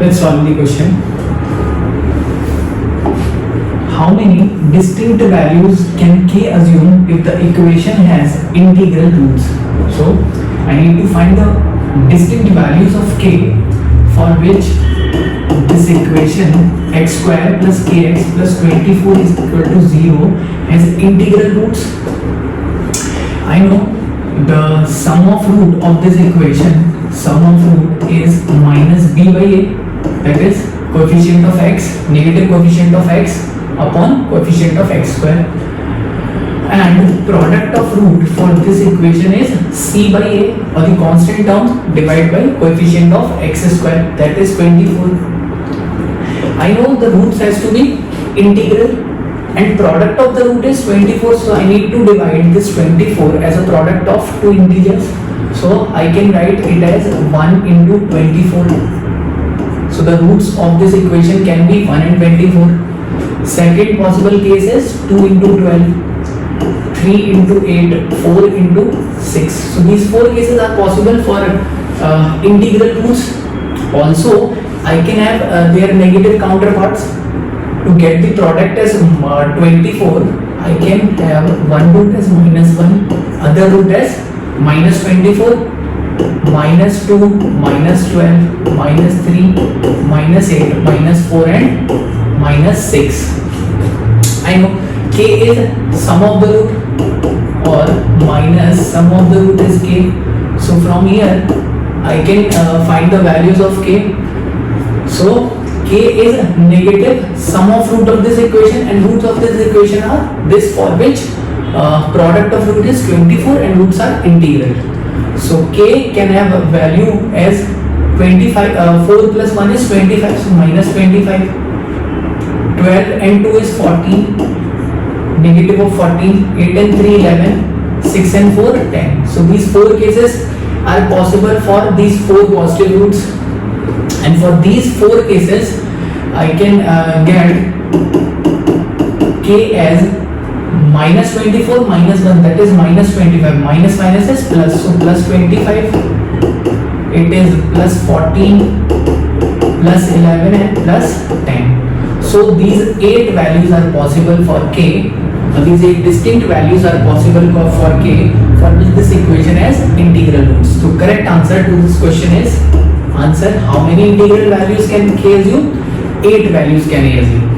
Let's solve the question. How many distinct values can k assume if the equation has integral roots? So I need to find the distinct values of k for which this equation x square plus kx plus 24 is equal to 0 has integral roots. I know the sum of root of this equation, sum of root is minus b by a, that is coefficient of x, negative coefficient of x upon coefficient of x square, and product of root for this equation is c by a, or the constant term divided by coefficient of x square, that is 24. I know the roots has to be integral and product of the root is 24, so I need to divide this 24 as a product of two integers. So I can write it as 1 into 24. So the roots of this equation can be 1 and 24. Second possible case is 2 into 12, 3 into 8, 4 into 6. So these four cases are possible for integral roots. Also, I can have their negative counterparts. To get the product as 24, I can have one root as minus 1, other root as minus 24, minus 2, minus 12, minus 3, minus 8, minus 4 and minus 6. I know k is sum of the root or minus sum of the root is k. So from here I can find the values of k. So k is negative sum of root of this equation, and roots of this equation are this for which product of root is 24 and roots are integral. So k can have a value as 25, 4 plus 1 is 25, so minus 25, 12 and 2 is 14, negative of 14, 8 and 3 11, 6 and 4 10. So these four cases are possible for these four positive roots, and for these four cases I can get k as minus 24 minus 1, that is minus 25, minus minus is plus, so plus 25, it is plus 14, plus 11 and plus 10. So these 8 values are possible for k. These 8 distinct values are possible for k for which this equation has integral roots. So correct answer to this question is answer. How many integral values can k assume? 8 values can a assume.